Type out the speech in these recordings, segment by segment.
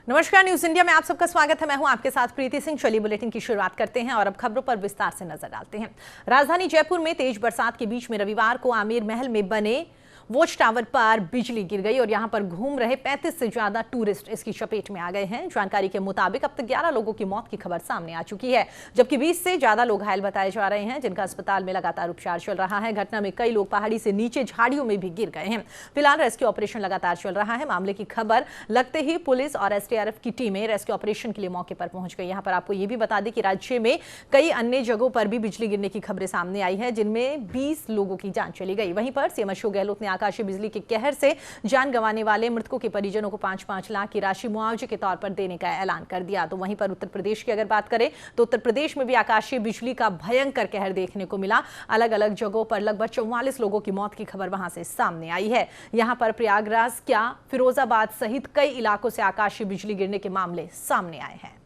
नमस्कार, news India में आप सबका स्वागत है। मैं हूं आपके साथ प्रीति सिंह। चलिए बुलेटिन की शुरुआत करते हैं और अब खबरों पर विस्तार से नजर डालते हैं। राजधानी जयपुर में तेज बरसात के बीच में रविवार को आमेर महल में बने वॉच टावर पर बिजली गिर गई और यहां पर घूम रहे 35 से ज्यादा टूरिस्ट इसकी चपेट में आ गए हैं। जानकारी के मुताबिक अब तक 11 लोगों की मौत की खबर सामने आ चुकी है, जबकि 20 से ज्यादा लोग घायल बताए जा रहे हैं, जिनका अस्पताल में लगातार उपचार चल रहा है। घटना में कई लोग पहाड़ी से नीचे झाड़ियों में भी गिर गए हैं। फिलहाल रेस्क्यू ऑपरेशन लगातार चल रहा है। मामले की खबर लगते ही पुलिस और एसडीआरएफ की टीमें रेस्क्यू ऑपरेशन के लिए मौके पर पहुंच गई। यहाँ पर आपको ये भी बता दें कि राज्य में कई अन्य जगहों पर भी बिजली गिरने की खबरें सामने आई है, जिनमें 20 लोगों की जान चली गई। वहीं पर सीएम अशोक गहलोत ने आकाशीय बिजली के कहर से जान गंवाने वाले मृतकों के परिजनों को 5-5 लाख की राशि मुआवजे के तौर पर देने का ऐलान कर दिया। तो वहीं पर उत्तर प्रदेश की अगर बात करें तो उत्तर प्रदेश में भी आकाशीय बिजली का भयंकर कहर देखने को मिला। अलग अलग जगहों पर लगभग 44 लोगों की मौत की खबर वहां से सामने आई है। यहां पर प्रयागराज, क्या फिरोजाबाद सहित कई इलाकों से आकाशीय बिजली गिरने के मामले सामने आए हैं।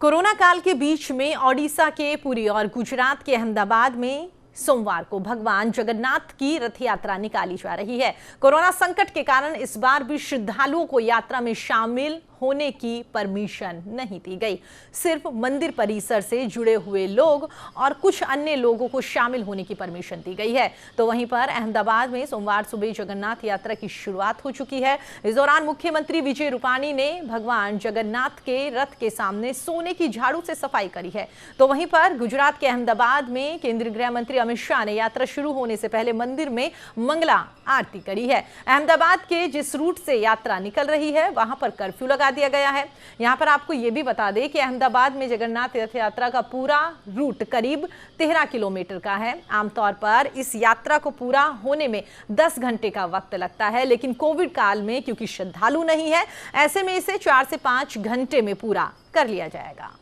कोरोना काल के बीच में ओडिशा के पुरी और गुजरात के अहमदाबाद में सोमवार को भगवान जगन्नाथ की रथ यात्रा निकाली जा रही है। कोरोना संकट के कारण इस बार भी श्रद्धालुओं को यात्रा में शामिल होने की परमिशन नहीं दी गई। सिर्फ मंदिर परिसर से जुड़े हुए लोग और कुछ अन्य लोगों को शामिल होने की परमिशन दी गई है। तो वहीं पर अहमदाबाद में सोमवार सुबह जगन्नाथ यात्रा की शुरुआत हो चुकी है। इस दौरान मुख्यमंत्री विजय रूपाणी ने भगवान जगन्नाथ के रथ के सामने सोने की झाड़ू से सफाई करी है। तो वहीं पर गुजरात के अहमदाबाद में केंद्रीय गृह मंत्री अमित शाह ने यात्रा शुरू होने से पहले मंदिर में मंगला आरती करी है। अहमदाबाद के जिस रूट से यात्रा निकल रही है वहां पर कर्फ्यू लगा दिया गया है। यहां पर आपको यह भी बता दें कि अहमदाबाद में जगन्नाथ रथ यात्रा का पूरा रूट करीब 13 किलोमीटर का है। आमतौर पर इस यात्रा को पूरा होने में 10 घंटे का वक्त लगता है, लेकिन कोविड काल में क्योंकि श्रद्धालु नहीं है, ऐसे में इसे 4 से 5 घंटे में पूरा कर लिया जाएगा।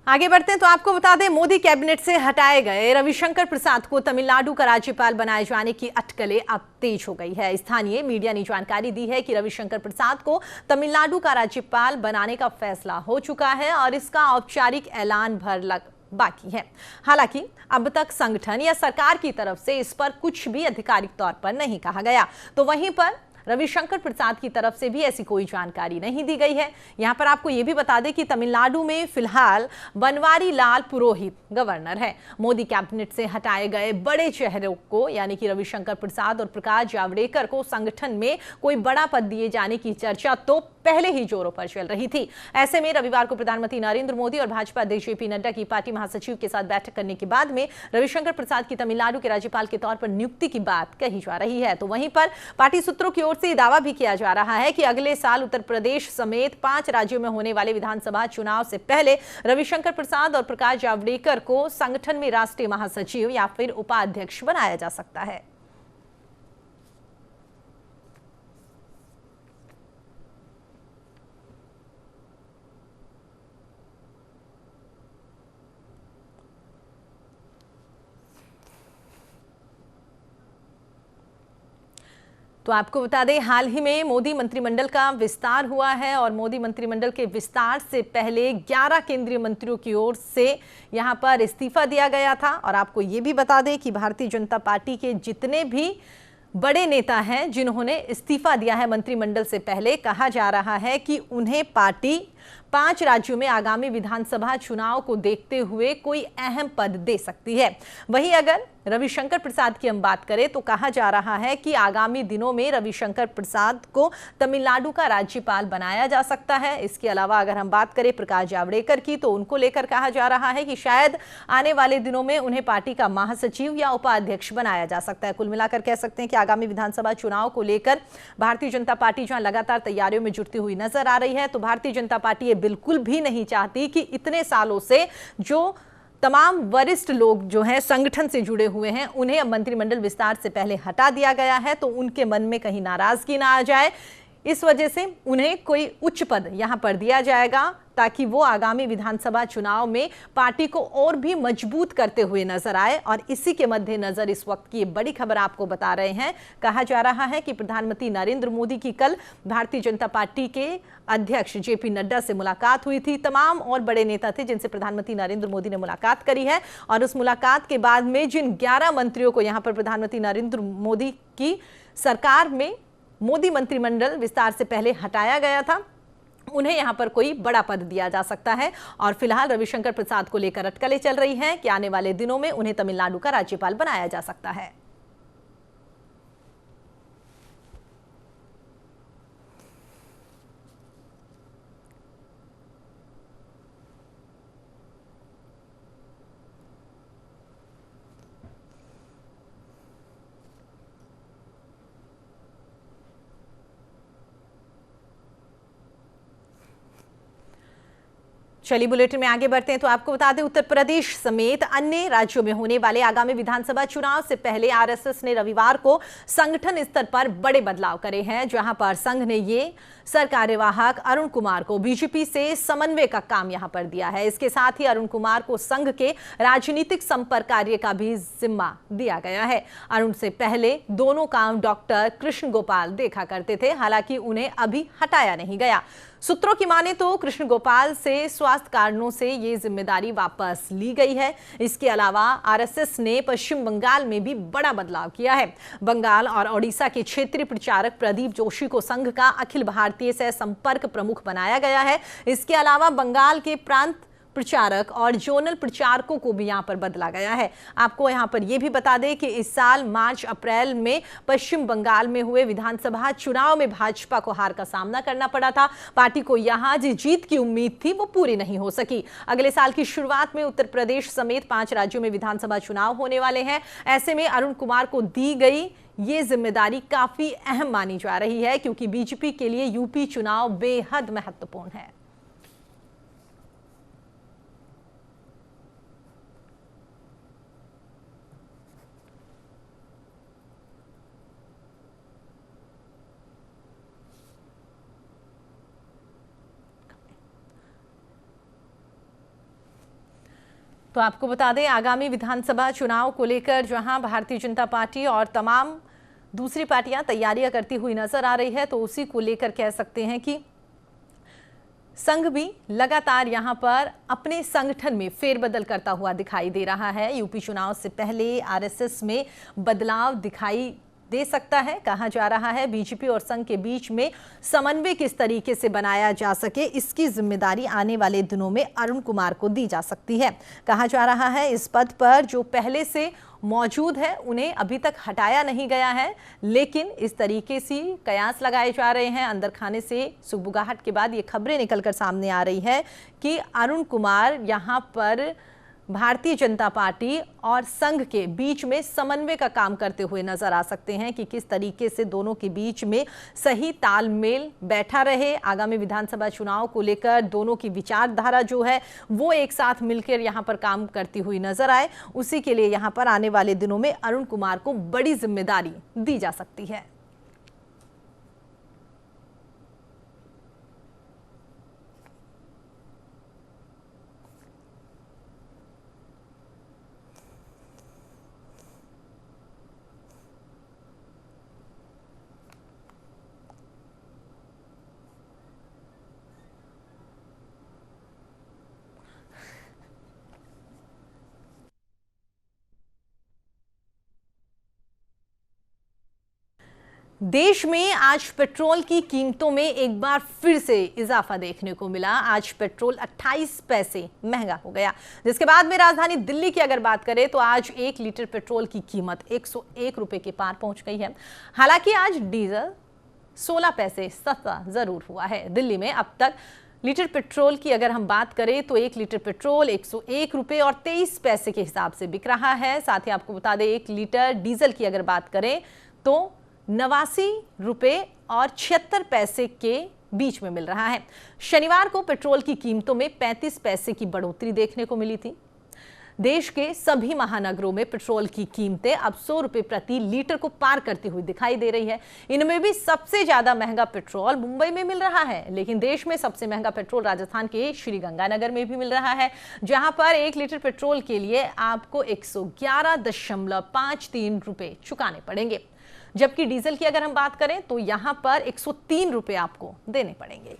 आगे बढ़ते हैं तो आपको बता दें, मोदी कैबिनेट से हटाए गए रविशंकर प्रसाद को तमिलनाडु का राज्यपाल बनाए जाने की अटकलें अब तेज हो गई है। स्थानीय मीडिया ने जानकारी दी है कि रविशंकर प्रसाद को तमिलनाडु का राज्यपाल बनाने का फैसला हो चुका है और इसका औपचारिक ऐलान बाकी है। हालांकि अब तक संगठन या सरकार की तरफ से इस पर कुछ भी आधिकारिक तौर पर नहीं कहा गया। तो वहीं पर रविशंकर प्रसाद की तरफ से भी ऐसी कोई जानकारी नहीं दी गई है। यहां पर आपको यह भी बता दें कि तमिलनाडु में फिलहाल बनवारी लाल पुरोहित गवर्नर है। मोदी कैबिनेट से हटाए गए बड़े चेहरों को यानी कि रविशंकर प्रसाद और प्रकाश जावड़ेकर को संगठन में कोई बड़ा पद दिए जाने की चर्चा तो पहले ही जोरों पर चल रही थी। ऐसे में रविवार को प्रधानमंत्री नरेंद्र मोदी और भाजपा अध्यक्ष जेपी नड्डा की पार्टी महासचिव के साथ बैठक करने के बाद में रविशंकर प्रसाद की तमिलनाडु के राज्यपाल के तौर पर नियुक्ति की बात कही जा रही है। तो वहीं पर पार्टी सूत्रों की ओर से दावा भी किया जा रहा है कि अगले साल उत्तर प्रदेश समेत 5 राज्यों में होने वाले विधानसभा चुनाव से पहले रविशंकर प्रसाद और प्रकाश जावड़ेकर को संगठन में राष्ट्रीय महासचिव या फिर उपाध्यक्ष बनाया जा सकता है। तो आपको बता दें, हाल ही में मोदी मंत्रिमंडल का विस्तार हुआ है और मोदी मंत्रिमंडल के विस्तार से पहले 11 केंद्रीय मंत्रियों की ओर से यहां पर इस्तीफा दिया गया था। और आपको ये भी बता दें कि भारतीय जनता पार्टी के जितने भी बड़े नेता हैं जिन्होंने इस्तीफा दिया है मंत्रिमंडल से पहले, कहा जा रहा है कि उन्हें पार्टी 5 राज्यों में आगामी विधानसभा चुनाव को देखते हुए कोई अहम पद दे सकती है। वहीं अगर रविशंकर प्रसाद की हम बात करें तो कहा जा रहा है कि आगामी दिनों में रविशंकर प्रसाद को तमिलनाडु का राज्यपाल बनाया जा सकता है। इसके अलावा अगर हम बात करें प्रकाश जावड़ेकर की, तो उनको लेकर कहा जा रहा है कि शायद आने वाले दिनों में उन्हें पार्टी का महासचिव या उपाध्यक्ष बनाया जा सकता है। कुल मिलाकर कह सकते हैं कि आगामी विधानसभा चुनाव को लेकर भारतीय जनता पार्टी जहां लगातार तैयारियों में जुटती हुई नजर आ रही है, तो भारतीय जनता पार्टी ये बिल्कुल भी नहीं चाहती कि इतने सालों से जो तमाम वरिष्ठ लोग जो हैं संगठन से जुड़े हुए हैं, उन्हें अब मंत्रिमंडल विस्तार से पहले हटा दिया गया है, तो उनके मन में कहीं नाराजगी ना आ जाए। इस वजह से उन्हें कोई उच्च पद यहां पर दिया जाएगा ताकि वो आगामी विधानसभा चुनाव में पार्टी को और भी मजबूत करते हुए नजर आए। और इसी के मद्देनजर इस वक्त की बड़ी खबर आपको बता रहे हैं। कहा जा रहा है कि प्रधानमंत्री नरेंद्र मोदी की कल भारतीय जनता पार्टी के अध्यक्ष जेपी नड्डा से मुलाकात हुई थी। तमाम और बड़े नेता थे जिनसे प्रधानमंत्री नरेंद्र मोदी ने मुलाकात करी है और उस मुलाकात के बाद में जिन 11 मंत्रियों को यहां पर प्रधानमंत्री नरेंद्र मोदी की सरकार में मोदी मंत्रिमंडल विस्तार से पहले हटाया गया था, उन्हें यहां पर कोई बड़ा पद दिया जा सकता है। और फिलहाल रविशंकर प्रसाद को लेकर अटकलें चल रही हैं कि आने वाले दिनों में उन्हें तमिलनाडु का राज्यपाल बनाया जा सकता है। चलिए बुलेटिन में आगे बढ़ते हैं तो आपको बता दें उत्तर प्रदेश समेत अन्य राज्यों में होने वाले आगामी विधानसभा चुनाव से पहले आरएसएस ने रविवार को संगठन स्तर पर बड़े बदलाव करे हैं, जहां पर संघ ने ये सरकार्यवाहक अरुण कुमार को बीजेपी से समन्वय का काम यहां पर दिया है। इसके साथ ही अरुण कुमार को संघ के राजनीतिक संपर्क कार्य का भी जिम्मा दिया गया है। अरुण से पहले दोनों काम डॉक्टर कृष्ण गोपाल देखा करते थे, हालांकि उन्हें अभी हटाया नहीं गया। सूत्रों की माने तो कृष्ण गोपाल से स्वास्थ्य कारणों से ये जिम्मेदारी वापस ली गई है। इसके अलावा आरएसएस ने पश्चिम बंगाल में भी बड़ा बदलाव किया है। बंगाल और ओडिशा के क्षेत्रीय प्रचारक प्रदीप जोशी को संघ का अखिल भारतीय सह संपर्क प्रमुख बनाया गया है। इसके अलावा बंगाल के प्रांत प्रचारक और जोनल प्रचारकों को भी यहां पर बदला गया है। आपको यहां पर यह भी बता दें कि इस साल मार्च अप्रैल में पश्चिम बंगाल में हुए विधानसभा चुनाव में भाजपा को हार का सामना करना पड़ा था। पार्टी को यहां जिस जीत की उम्मीद थी वो पूरी नहीं हो सकी। अगले साल की शुरुआत में उत्तर प्रदेश समेत 5 राज्यों में विधानसभा चुनाव होने वाले हैं। ऐसे में अरुण कुमार को दी गई ये जिम्मेदारी काफी अहम मानी जा रही है, क्योंकि बीजेपी के लिए यूपी चुनाव बेहद महत्वपूर्ण है। तो आपको बता दें आगामी विधानसभा चुनाव को लेकर जहां भारतीय जनता पार्टी और तमाम दूसरी पार्टियां तैयारियां करती हुई नजर आ रही है, तो उसी को लेकर कह सकते हैं कि संघ भी लगातार यहां पर अपने संगठन में फेरबदल करता हुआ दिखाई दे रहा है। यूपी चुनाव से पहले आरएसएस में बदलाव दिखाई दे सकता है। कहा जा रहा है बीजेपी और संघ के बीच में समन्वय किस तरीके से बनाया जा सके, इसकी जिम्मेदारी आने वाले दिनों में अरुण कुमार को दी जा सकती है। कहा जा रहा है इस पद पर जो पहले से मौजूद है उन्हें अभी तक हटाया नहीं गया है, लेकिन इस तरीके से कयास लगाए जा रहे हैं। अंदर खाने से सुगबुगाहट के बाद ये खबरें निकलकर सामने आ रही है कि अरुण कुमार यहां पर भारतीय जनता पार्टी और संघ के बीच में समन्वय का काम करते हुए नजर आ सकते हैं कि किस तरीके से दोनों के बीच में सही तालमेल बैठा रहे। आगामी विधानसभा चुनाव को लेकर दोनों की विचारधारा जो है वो एक साथ मिलकर यहां पर काम करती हुई नजर आए, उसी के लिए यहां पर आने वाले दिनों में अरुण कुमार को बड़ी जिम्मेदारी दी जा सकती है। देश में आज पेट्रोल की कीमतों में एक बार फिर से इजाफा देखने को मिला। आज पेट्रोल 28 पैसे महंगा हो गया, जिसके बाद में राजधानी दिल्ली की अगर बात करें तो आज 1 लीटर पेट्रोल की कीमत 101 रुपए के पार पहुंच गई है। हालांकि आज डीजल 16 पैसे सस्ता जरूर हुआ है। दिल्ली में अब तक लीटर पेट्रोल की अगर हम बात करें तो 1 लीटर पेट्रोल 101 रुपए और 23 पैसे के हिसाब से बिक रहा है। साथ ही आपको बता दें 1 लीटर डीजल की अगर बात करें तो 89 रुपए और 76 पैसे के बीच में मिल रहा है। शनिवार को पेट्रोल की कीमतों में 35 पैसे की बढ़ोतरी देखने को मिली थी। देश के सभी महानगरों में पेट्रोल की कीमतें अब 100 रुपए प्रति लीटर को पार करती हुई दिखाई दे रही है। इनमें भी सबसे ज्यादा महंगा पेट्रोल मुंबई में मिल रहा है, लेकिन देश में सबसे महंगा पेट्रोल राजस्थान के श्रीगंगानगर में भी मिल रहा है, जहां पर 1 लीटर पेट्रोल के लिए आपको 111.53 रुपए चुकाने पड़ेंगे, जबकि डीजल की अगर हम बात करें तो यहां पर 103 रुपए आपको देने पड़ेंगे।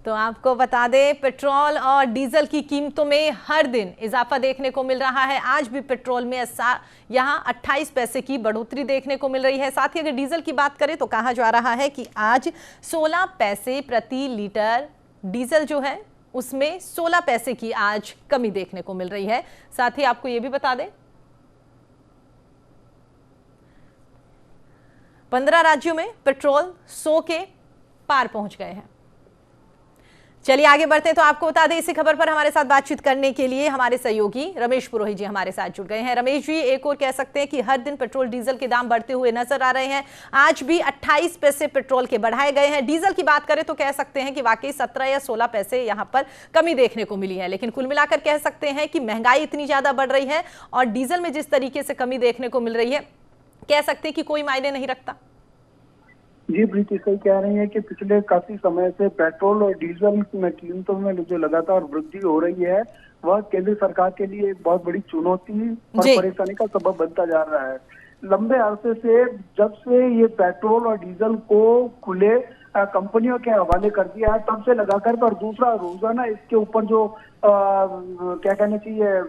तो आपको बता दें, पेट्रोल और डीजल की कीमतों में हर दिन इजाफा देखने को मिल रहा है। आज भी पेट्रोल में यहां 28 पैसे की बढ़ोतरी देखने को मिल रही है। साथ ही अगर डीजल की बात करें तो कहा जा रहा है कि आज 16 पैसे प्रति लीटर डीजल जो है उसमें 16 पैसे की आज कमी देखने को मिल रही है। साथ ही आपको यह भी बता दें, 15 राज्यों में पेट्रोल 100 के पार पहुंच गए हैं। चलिए आगे बढ़ते हैं। तो आपको बता दें, इसी खबर पर हमारे साथ बातचीत करने के लिए हमारे सहयोगी रमेश पुरोहित जी हमारे साथ जुड़ गए हैं। रमेश जी, एक और कह सकते हैं कि हर दिन पेट्रोल डीजल के दाम बढ़ते हुए नजर आ रहे हैं। आज भी 28 पैसे पेट्रोल के बढ़ाए गए हैं। डीजल की बात करें तो कह सकते हैं कि वाकई 17 या 16 पैसे यहां पर कमी देखने को मिली है, लेकिन कुल मिलाकर कह सकते हैं कि महंगाई इतनी ज्यादा बढ़ रही है और डीजल में जिस तरीके से कमी देखने को मिल रही है, कह सकते हैं कि कोई मायने नहीं रखता। जी प्रीति, सही कह रही है कि पिछले काफी समय से पेट्रोल और डीजल में कीमतों में जो लगातार वृद्धि हो रही है, वह केंद्र सरकार के लिए एक बहुत बड़ी चुनौती और परेशानी का सबब बनता जा रहा है। लंबे अरसे से जब से ये पेट्रोल और डीजल को खुले कंपनियों के हवाले कर दिया है, तब से लगाकर और दूसरा रोजाना इसके ऊपर जो क्या कहना चाहिए,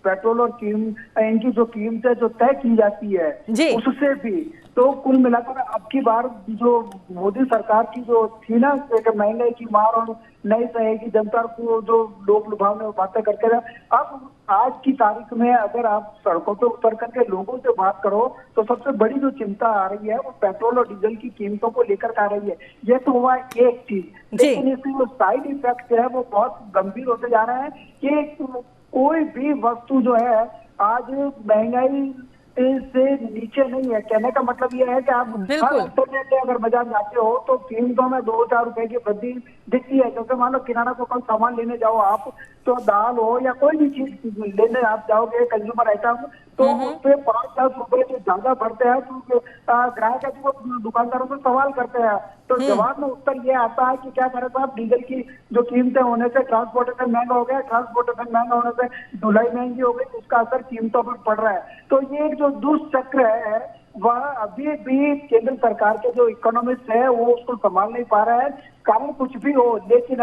पेट्रोल और इनकी जो कीमतें जो तय की जाती है उससे भी, तो कुल मिलाकर अब की बार जो मोदी सरकार की जो थी ना महंगाई की मार और नई सहेगी जनता को जो लोग लुभावने बातें करके, अब आज की तारीख में अगर आप सड़कों पर उतर करके लोगों से बात करो तो सबसे बड़ी जो चिंता आ रही है वो पेट्रोल और डीजल की कीमतों को लेकर आ रही है। ये तो हुआ एक चीज, लेकिन इसके जो साइड इफेक्ट है वो बहुत गंभीर होते जा रहे हैं कि कोई भी वस्तु जो है आज महंगाई से नीचे नहीं है। कहने का मतलब यह है कि आप हर हफ्ते अगर बाजार जाते हो तो कीमतों में 2-4 रुपए की वृद्धि दिखती है। जैसे मान लो किराना को कल सामान लेने जाओ आप, तो दाल हो या कोई भी चीज लेने आप जाओगे कंज्यूमर आइटम, तो उस पे 5-10 रुपए जो ज्यादा बढ़ते हैं तो ग्राहक जो दुकानदारों से सवाल करते हैं, तो जवाब में उत्तर ये आता है कि क्या करें साहब, डीजल की जो कीमतें होने से ट्रांसपोर्टेशन महंगा हो गया, ट्रांसपोर्टेशन महंगा होने से ढुलाई महंगी हो गई, उसका असर कीमतों पर पड़ रहा है। तो ये एक जो दुष्चक्र है वह अभी भी केंद्र सरकार के जो इकोनॉमिस्ट है वो उसको संभाल नहीं पा रहा है। कारण कुछ भी हो, लेकिन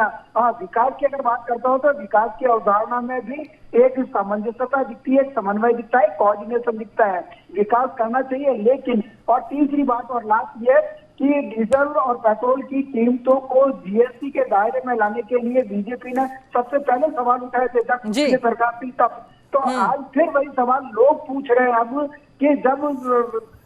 विकास की अगर बात करता हूँ तो विकास की अवधारणा में भी एक सामंजस्यता दिखती है, एक समन्वय दिखता है, कोऑर्डिनेशन दिखता है। विकास करना चाहिए, लेकिन और तीसरी बात और लास्ट ये कि डीजल और पेट्रोल की कीमतों को जीएसटी के दायरे में लाने के लिए बीजेपी ने सबसे पहले सवाल उठाए थे जब पिछली सरकार थी तब। तो आज फिर वही सवाल लोग पूछ रहे हैं अब कि जब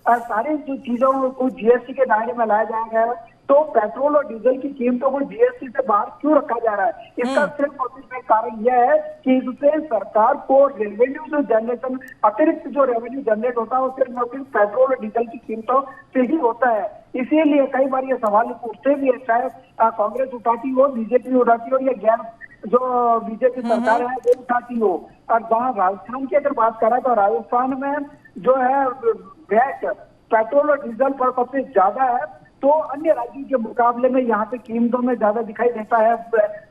सारी जो चीजों को जीएसटी के दायरे में लाया जाएगा तो पेट्रोल और डीजल की कीमतों को जीएसटी से बाहर क्यों रखा जा रहा है? इसका सिर्फ और सिर्फ एक कारण यह है कि इससे सरकार को रेवेन्यू जो जनरेशन, अतिरिक्त जो रेवेन्यू जनरेट होता है वो सिर्फ और सिर्फ पेट्रोल और डीजल की कीमतों से ही होता है। इसीलिए कई बार ये सवाल उठते भी है, चाहे कांग्रेस उठाती हो, बीजेपी उठाती हो या गैर जो बीजेपी सरकार है वो उठाती हो। और जहाँ राजस्थान की अगर बात करें तो राजस्थान में जो है वैट पेट्रोल और डीजल पर सबसे ज्यादा है, तो अन्य राज्यों के मुकाबले में यहाँ पे कीमतों में ज्यादा दिखाई देता है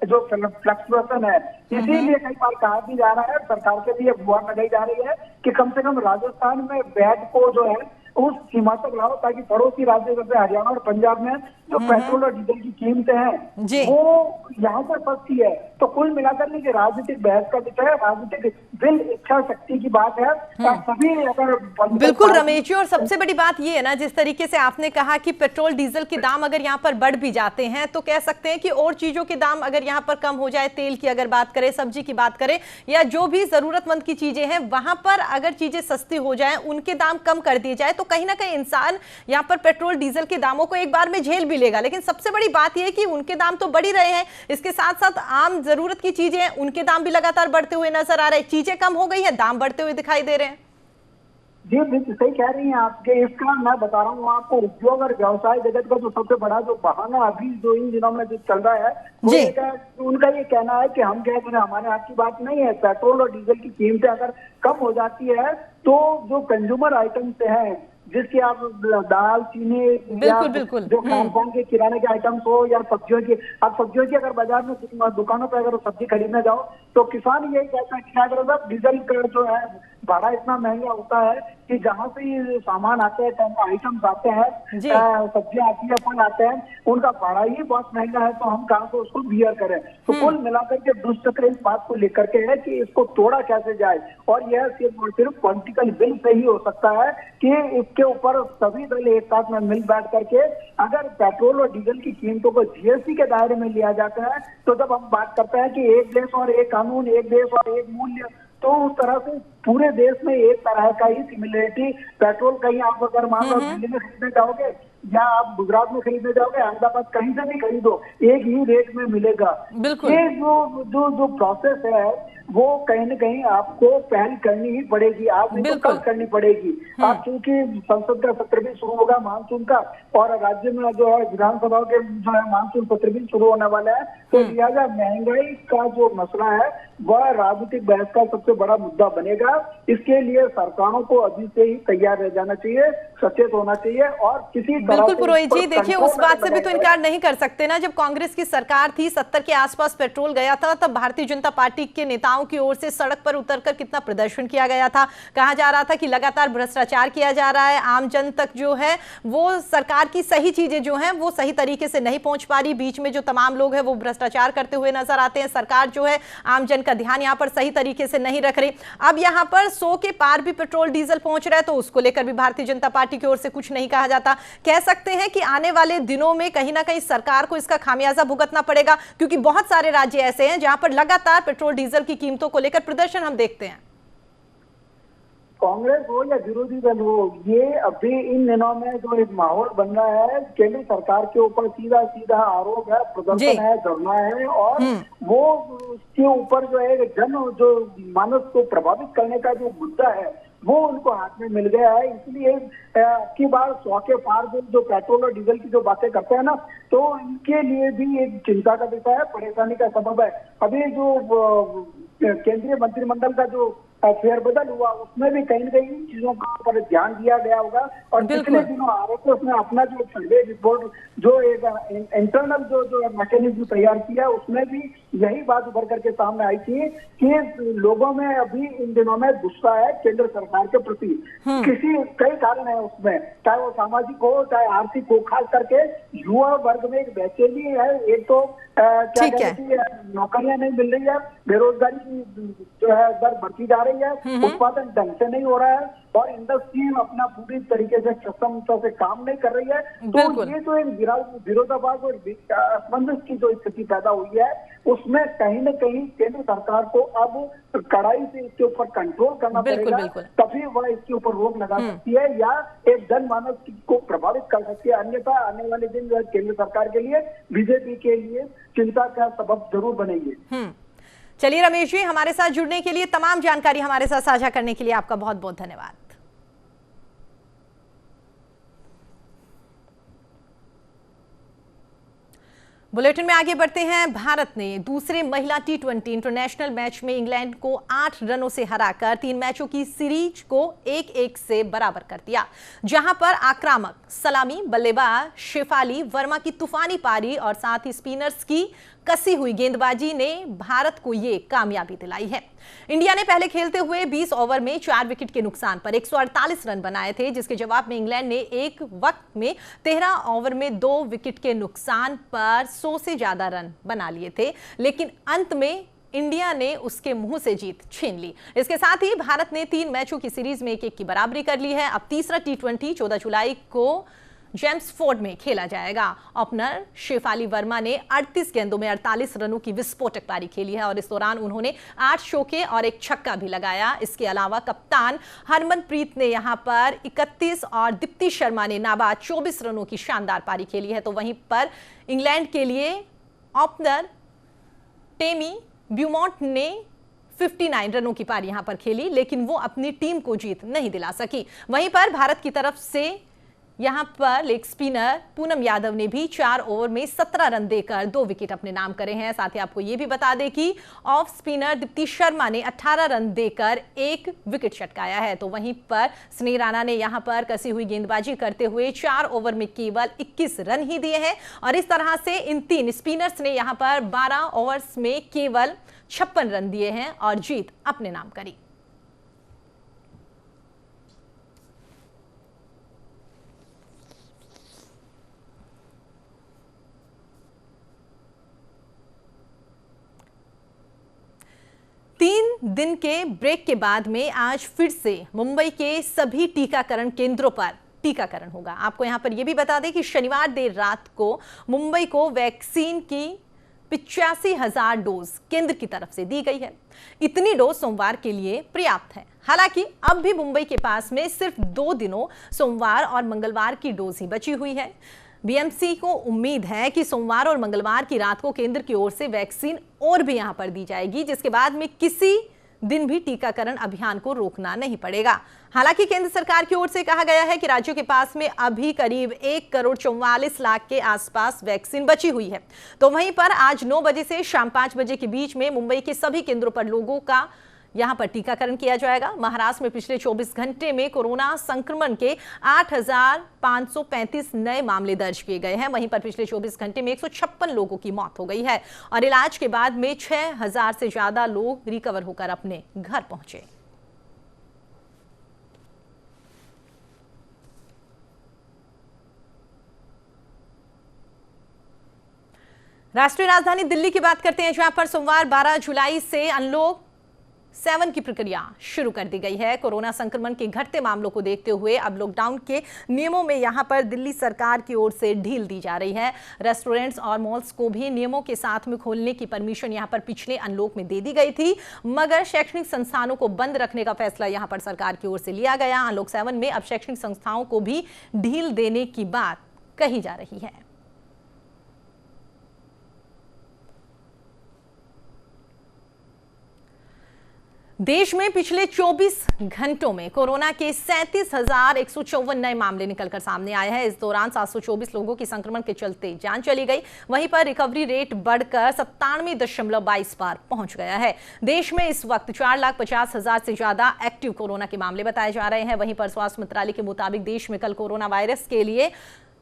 जो फ्लक्चुएशन है। इसीलिए कई बार कहा भी जा रहा है, सरकार के भी गुहार लगाई जा रही है कि कम से कम राजस्थान में वैट को जो है उस सीमा तक लाओ ताकि पड़ोसी राज्य जैसे हरियाणा और पंजाब में जो पेट्रोल और डीजल की कीमतें हैं वो यहाँ पर सस्ती है। तो कुल मिलाकर नहीं कि राजनीतिक बहस का विषय है, राजनीतिक दिल इच्छा शक्ति की बात है। सभी अगर बिल्कुल रमेश जी, और सबसे बड़ी बात ये है ना, जिस तरीके से आपने कहा कि पेट्रोल डीजल के दाम अगर यहाँ पर बढ़ भी जाते हैं तो कह सकते हैं कि और चीजों के दाम अगर यहाँ पर कम हो जाए, तेल की अगर बात करें, सब्जी की बात करें या जो भी जरूरतमंद की चीजें हैं वहां पर अगर चीजें सस्ती हो जाए, उनके दाम कम कर दिए जाए तो कहीं ना कहीं इंसान यहाँ पर पेट्रोल डीजल के दामों को एक बार में झेल भी लेगा। लेकिन सबसे बड़ी बात यह है कि उनके दाम तो बढ़ ही रहे हैं, इसके साथ साथ आम जरूरत की चीजें हैं उनके दाम भी लगातार बढ़ते हुए नजर आ रहे हैं। चीजें कम हो गई हैं, दाम बढ़ते हुए दिखाई दे रहे हैं। जी बिल्कुल सही कह रही हैं आपके। इसका मैं बता रहा हूँ आपको, उद्योग और व्यवसाय जगत का जो सबसे बड़ा जो बहाना अभी जो इन दिनों में जो चल रहा है वो उनका ये कहना है कि हम कह रहे हैं हमारे हाथ की बात नहीं है। पेट्रोल और डीजल की कीमतें अगर कम हो जाती है तो जो कंज्यूमर आइटम्स हैं, जिसकी आप दाल चीनी बिल्कुल बिल्कुल जो खान के किराने के आइटम्स हो या सब्जियों की, आप सब्जियों की अगर बाजार में दुकानों पर अगर सब्जी खरीदने जाओ तो किसान यही कहता है कि अगर डीजल का जो है भाड़ा इतना महंगा होता है कि जहाँ से ये सामान आते हैं, आइटम्स आते हैं, सब्जियां आती है, फल आते हैं, उनका भाड़ा ही बहुत महंगा है, तो हम कहाँ से उसको बियर करें। तो कुल मिलाकर के दुष्चक्र इस बात को लेकर के है कि इसको तोड़ा कैसे जाए, और यह सिर्फ पॉलिटिकल विल से ही हो सकता है कि इसके ऊपर सभी दल एक साथ में मिल बैठ करके अगर पेट्रोल और डीजल की कीमतों को जीएसटी के दायरे में लिया जाता है, तो जब हम बात करते हैं कि एक देश और एक कानून, एक देश और एक मूल्य, तो उस तरह से पूरे देश में एक तरह का ही सिमिलरिटी, पेट्रोल कहीं आप अगर मान लो दिल्ली में खरीदने जाओगे या आप गुजरात में खरीदने जाओगे, अहमदाबाद कहीं से भी खरीदो एक ही रेट में मिलेगा। ये जो प्रोसेस है वो कहीं न कहीं आपको पहल करनी ही पड़ेगी, आप तो कल करनी पड़ेगी। आप चूंकि संसद का सत्र भी शुरू होगा मानसून का, और राज्य में जो है विधानसभा के जो है मानसून सत्र भी शुरू होने वाला है, तो लिहाजा महंगाई का जो मसला है वह राजनीतिक बहस का सबसे बड़ा मुद्दा बनेगा। इसके लिए सरकारों को अभी से ही तैयार रह जाना चाहिए, सचेत होना चाहिए, और किसी बिल्कुल पुरोहित जी, देखिए उस बात से भी तो इनकार नहीं कर सकते ना, जब कांग्रेस की सरकार थी 70 के आसपास पेट्रोल गया था, तब भारतीय जनता पार्टी के नेताओं की ओर से सड़क पर उतरकर कितना प्रदर्शन किया गया था। कहा जा रहा था कि लगातार भ्रष्टाचार किया जा रहा है, आम जन तक जो है वो सरकार की सही चीजें जो हैं वो सही तरीके से नहीं पहुंच पा रही, बीच में जो तमाम लोग हैं वो भ्रष्टाचार करते हुए नजर आते हैं, सरकार जो है आम जन का ध्यान यहाँ पर सही तरीके से नहीं रख रही। अब यहाँ पर 100 के पार भी पेट्रोल डीजल पहुंच रहा है, तो उसको लेकर भी भारतीय जनता पार्टी की ओर से कुछ नहीं कहा जाता। कह सकते हैं कि आने वाले दिनों में कहीं ना कहीं सरकार को इसका खामियाजा भुगतना पड़ेगा, क्योंकि बहुत सारे राज्य ऐसे हैं जहां पर लगातार पेट्रोल डीजल की कीमतों को लेकर प्रदर्शन हम देखते हैं। कांग्रेस हो या विरोधी दल हो, ये अभी इन दिनों में जो एक माहौल बन रहा है, केंद्र सरकार के ऊपर सीधा सीधा आरोप है, प्रदर्शन है, धरना है, और वो उसके ऊपर जो है जो मानस को प्रभावित करने का जो मुद्दा है वो उनको हाथ में मिल गया है। इसलिए की बार 100 के पार जो पेट्रोल और डीजल की जो बातें करते हैं ना, तो इनके लिए भी एक चिंता का विषय है, परेशानी का सबब है। अभी जो केंद्रीय मंत्रिमंडल का जो फेरबदल हुआ उसमें भी कहीं न कहीं इन चीजों पर ध्यान दिया गया होगा, और पिछले दिनों आरएसएस ने अपना जो सर्वे रिपोर्ट जो एक इंटरनल जो मैकेनिज्म तैयार किया उसमें भी यही बात उभर करके सामने आई थी कि लोगों में अभी इन दिनों में गुस्सा है केंद्र सरकार के प्रति। कई कारण है उसमें, चाहे वो सामाजिक हो चाहे आर्थिक हो, खास करके युवा वर्ग में एक बेचैनी है। एक तो क्या कहते हैं नौकरियां नहीं मिल रही है, बेरोजगारी की जो है दर बढ़ती जा रही है, उत्पादन ढंग से नहीं हो रहा है, और इंडस्ट्री अपना पूरी तरीके से क्षमता से काम नहीं कर रही है। तो ये जो एक विरोधाभास और असमंजस की जो स्थिति पैदा हुई है उसमें कहीं न कहीं केंद्र सरकार को अब कड़ाई से इसके ऊपर कंट्रोल करना पड़ेगा, तभी वह इसके ऊपर रोक लगा सकती है या एक जनमानस को प्रभावित कर सकती है। अन्यथा आने वाले दिन जो है केंद्र सरकार के लिए, बीजेपी के लिए चिंता का सबब जरूर बनेंगे। चलिए रमेश जी, हमारे साथ जुड़ने के लिए, तमाम जानकारी हमारे साथ साझा करने के लिए आपका बहुत बहुत धन्यवाद। बुलेटिन में आगे बढ़ते हैं। भारत ने दूसरे महिला T20 इंटरनेशनल मैच में इंग्लैंड को 8 रनों से हराकर 3 मैचों की सीरीज को 1-1 से बराबर कर दिया, जहां पर आक्रामक सलामी बल्लेबाज शेफाली वर्मा की तूफानी पारी और साथ ही स्पिनर्स की कसी हुई गेंदबाजी ने भारत को ये कामयाबी दिलाई है। इंडिया ने पहले खेलते हुए 20 ओवर में 4 विकेट के नुकसान पर 148 रन बनाए थे, जिसके जवाब में इंग्लैंड ने एक वक्त में 13 ओवर में 2 विकेट के नुकसान पर 100 से ज्यादा रन बना लिए थे, लेकिन अंत में इंडिया ने उसके मुंह से जीत छीन ली। इसके साथ ही भारत ने 3 मैचों की सीरीज में 1-1 की बराबरी कर ली है। अब तीसरा T20 14 जुलाई को जेम्सफोर्ड में खेला जाएगा। ओपनर शेफाली वर्मा ने 38 गेंदों में 48 रनों की विस्फोटक पारी खेली है और इस दौरान उन्होंने 8 चौके और 1 छक्का भी लगाया। इसके अलावा कप्तान हरमनप्रीत ने यहां पर 31 और दीप्ति शर्मा ने नाबाद 24 रनों की शानदार पारी खेली है। तो वहीं पर इंग्लैंड के लिए ओपनर टेमी ब्यूमॉन्ट ने 59 रनों की पारी यहां पर खेली, लेकिन वो अपनी टीम को जीत नहीं दिला सकी। वहीं पर भारत की तरफ से यहां पर लेग स्पिनर पूनम यादव ने भी 4 ओवर में 17 रन देकर 2 विकेट अपने नाम करे हैं। साथ ही आपको यह भी बता दें कि ऑफ स्पिनर दीप्ति शर्मा ने 18 रन देकर 1 विकेट चटकाया है। तो वहीं पर स्नेह राणा ने यहां पर कसी हुई गेंदबाजी करते हुए 4 ओवर में केवल 21 रन ही दिए हैं और इस तरह से इन 3 स्पिनर्स ने यहां पर 12 ओवर्स में केवल 56 रन दिए हैं और जीत अपने नाम करी। तीन दिन के ब्रेक के बाद में आज फिर से मुंबई के सभी टीकाकरण केंद्रों पर टीकाकरण होगा। आपको यहां पर यह भी बता दें कि शनिवार देर रात को मुंबई को वैक्सीन की 85,000 डोज केंद्र की तरफ से दी गई है। इतनी डोज सोमवार के लिए पर्याप्त है। हालांकि अब भी मुंबई के पास में सिर्फ 2 दिनों सोमवार और मंगलवार की डोज ही बची हुई है। बीएमसी को उम्मीद है कि सोमवार और मंगलवार की रात को केंद्र की ओर से वैक्सीन और भी यहां पर दी जाएगी, जिसके बाद में किसी दिन भी टीकाकरण अभियान को रोकना नहीं पड़ेगा। हालांकि केंद्र सरकार की ओर से कहा गया है कि राज्यों के पास में अभी करीब 1,44,00,000 के आसपास वैक्सीन बची हुई है। तो वहीं पर आज 9 बजे से शाम 5 बजे के बीच में मुंबई के सभी केंद्रों पर लोगों का यहां पर टीकाकरण किया जाएगा। महाराष्ट्र में पिछले 24 घंटे में कोरोना संक्रमण के 8,535 नए मामले दर्ज किए गए हैं। वहीं पर पिछले 24 घंटे में 156 लोगों की मौत हो गई है और इलाज के बाद में 6,000 से ज्यादा लोग रिकवर होकर अपने घर पहुंचे। राष्ट्रीय राजधानी दिल्ली की बात करते हैं, जहां पर सोमवार 12 जुलाई से अनलॉक 7 की प्रक्रिया शुरू कर दी गई है। कोरोना संक्रमण के घटते मामलों को देखते हुए अब लॉकडाउन के नियमों में यहां पर दिल्ली सरकार की ओर से ढील दी जा रही है। रेस्टोरेंट्स और मॉल्स को भी नियमों के साथ में खोलने की परमिशन यहां पर पिछले अनलॉक में दे दी गई थी, मगर शैक्षणिक संस्थानों को बंद रखने का फैसला यहां पर सरकार की ओर से लिया गया। अनलॉक 7 में अब शैक्षणिक संस्थाओं को भी ढील देने की बात कही जा रही है। देश में पिछले 24 घंटों में कोरोना के 37,154 नए मामले निकलकर सामने आए हैं। इस दौरान 724 लोगों की संक्रमण के चलते जान चली गई। वहीं पर रिकवरी रेट बढ़कर 97.22 पर पहुंच गया है। देश में इस वक्त 4,50,000 से ज्यादा एक्टिव कोरोना के मामले बताए जा रहे हैं। वहीं पर स्वास्थ्य मंत्रालय के मुताबिक देश में कल कोरोना वायरस के लिए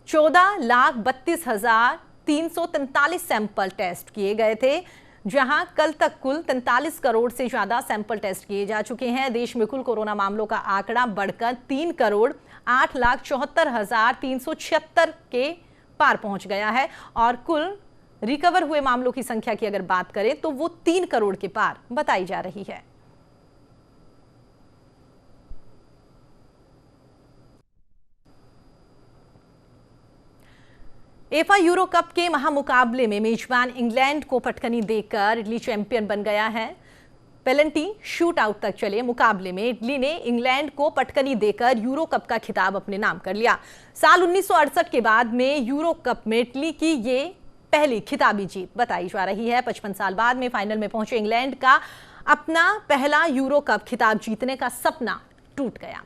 14,32,343 सैंपल टेस्ट किए गए थे, जहां कल तक कुल 43 करोड़ से ज्यादा सैंपल टेस्ट किए जा चुके हैं। देश में कुल कोरोना मामलों का आंकड़ा बढ़कर 3,08,74,376 के पार पहुंच गया है और कुल रिकवर हुए मामलों की संख्या की अगर बात करें तो वो 3 करोड़ के पार बताई जा रही है। एफा यूरो कप के महामुकाबले में मेजबान इंग्लैंड को पटकनी देकर इटली चैंपियन बन गया है। पेनल्टी शूट आउट तक चले मुकाबले में इटली ने इंग्लैंड को पटकनी देकर यूरो कप का खिताब अपने नाम कर लिया। साल 1968 के बाद में यूरो कप में इटली की ये पहली खिताबी जीत बताई जा रही है। 55 साल बाद में फाइनल में पहुंचे इंग्लैंड का अपना पहला यूरो कप खिताब जीतने का सपना टूट गया।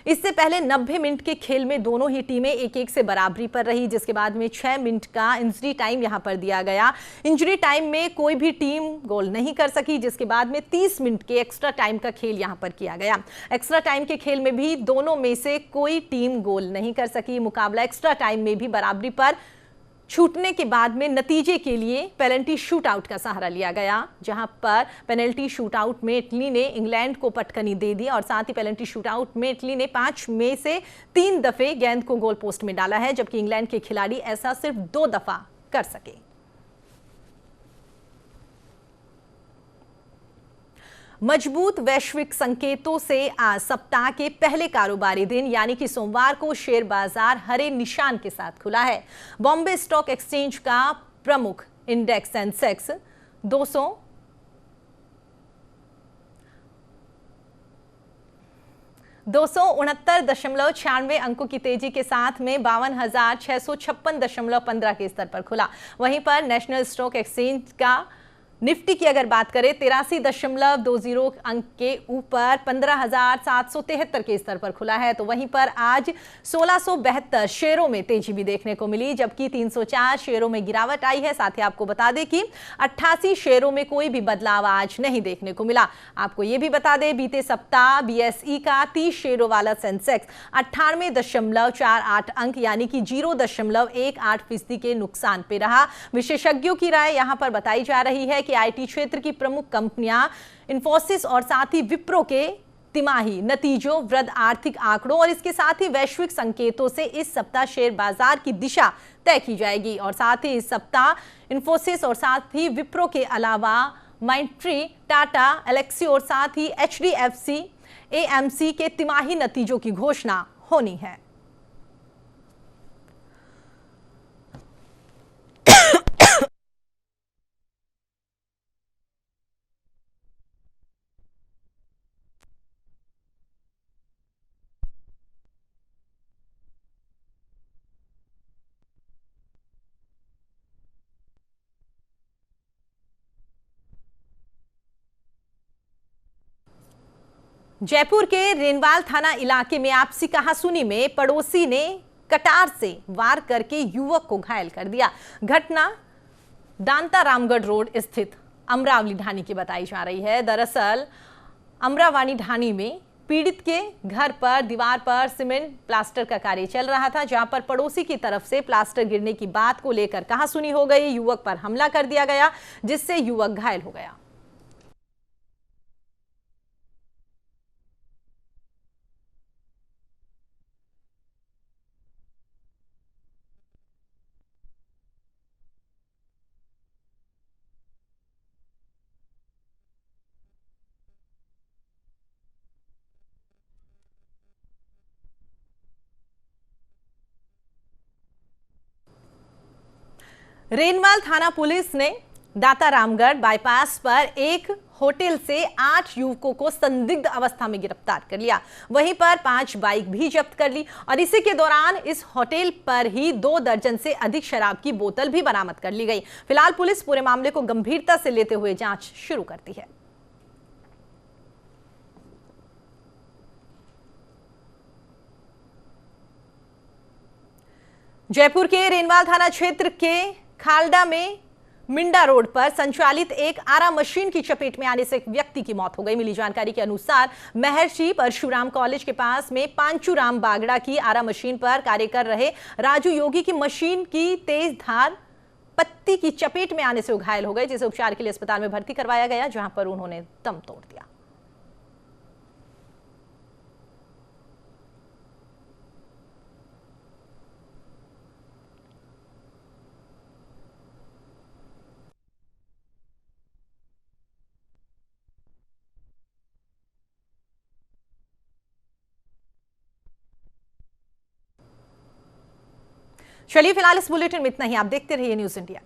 इससे पहले 90 मिनट के खेल में दोनों ही टीमें 1-1 से बराबरी पर रही, जिसके बाद में 6 मिनट का इंजरी टाइम यहां पर दिया गया। इंजरी टाइम में कोई भी टीम गोल नहीं कर सकी, जिसके बाद में 30 मिनट के एक्स्ट्रा टाइम का खेल यहां पर किया गया। एक्स्ट्रा टाइम के खेल में भी दोनों में से कोई टीम गोल नहीं कर सकी। मुकाबला एक्स्ट्रा टाइम में भी बराबरी पर छूटने के बाद में नतीजे के लिए पेनल्टी शूटआउट का सहारा लिया गया, जहां पर पेनल्टी शूटआउट में इटली ने इंग्लैंड को पटकनी दे दी और साथ ही पेनल्टी शूटआउट में इटली ने 5 में से 3 दफे गेंद को गोल पोस्ट में डाला है, जबकि इंग्लैंड के खिलाड़ी ऐसा सिर्फ 2 दफा कर सके। मजबूत वैश्विक संकेतों से आज सप्ताह के पहले कारोबारी दिन यानी कि सोमवार को शेयर बाजार हरे निशान के साथ खुला है। बॉम्बे स्टॉक एक्सचेंज का प्रमुख इंडेक्स सेंसेक्स 269.96 अंकों की तेजी के साथ में 52,656.15 के स्तर पर खुला। वहीं पर नेशनल स्टॉक एक्सचेंज का निफ्टी की अगर बात करें 83.20 अंक के ऊपर 15,773 के स्तर पर खुला है। तो वहीं पर आज 1672 शेयरों में तेजी भी देखने को मिली, जबकि 304 शेयरों में गिरावट आई है। साथ ही आपको बता दें कि 88 शेयरों में कोई भी बदलाव आज नहीं देखने को मिला। आपको यह भी बता दें बीते सप्ताह बीएसई का 30 शेयरों वाला सेंसेक्स 98.48 अंक यानी कि 0.18% के नुकसान पे रहा। विशेषज्ञों की राय यहां पर बताई जा रही है कि आईटी क्षेत्र की प्रमुख कंपनियां इन्फोसिस और साथ ही विप्रो के तिमाही नतीजों, वृद्ध आर्थिक आंकड़ों और इसके साथ ही वैश्विक संकेतों से इस सप्ताह शेयर बाजार की दिशा तय की जाएगी। और साथ ही इस सप्ताह इन्फोसिस और साथ ही विप्रो के अलावा माइंट्री, टाटा, एलेक्सी और साथ ही एचडीएफसी, एएमसी के तिमाही नतीजों की घोषणा होनी है। जयपुर के रेनवाल थाना इलाके में आपसी कहासुनी में पड़ोसी ने कटार से वार करके युवक को घायल कर दिया। घटना दांता रामगढ़ रोड स्थित अमरावली ढाणी की बताई जा रही है। दरअसल अमरावानी ढाणी में पीड़ित के घर पर दीवार पर सीमेंट प्लास्टर का कार्य चल रहा था, जहां पर पड़ोसी की तरफ से प्लास्टर गिरने की बात को लेकर कहासुनी हो गई। युवक पर हमला कर दिया गया, जिससे युवक घायल हो गया। रेनवाल थाना पुलिस ने दाता रामगढ़ बाईपास पर एक होटल से 8 युवकों को संदिग्ध अवस्था में गिरफ्तार कर लिया। वहीं पर 5 बाइक भी जब्त कर ली और इसी के दौरान इस होटल पर ही 2 दर्जन से अधिक शराब की बोतल भी बरामद कर ली गई। फिलहाल पुलिस पूरे मामले को गंभीरता से लेते हुए जांच शुरू करती है। जयपुर के रेनवाल थाना क्षेत्र के खालडा में मिंडा रोड पर संचालित एक आरा मशीन की चपेट में आने से एक व्यक्ति की मौत हो गई। मिली जानकारी के अनुसार महर्षि परशुराम कॉलेज के पास में पांचूराम बागड़ा की आरा मशीन पर कार्य कर रहे राजू योगी की मशीन की तेज धार पत्ती की चपेट में आने से वो घायल हो गए, जिसे उपचार के लिए अस्पताल में भर्ती करवाया गया, जहां पर उन्होंने दम तोड़ दिया। चलिए फिलहाल इस बुलेटिन में इतना ही। आप देखते रहिए न्यूज़ इंडिया।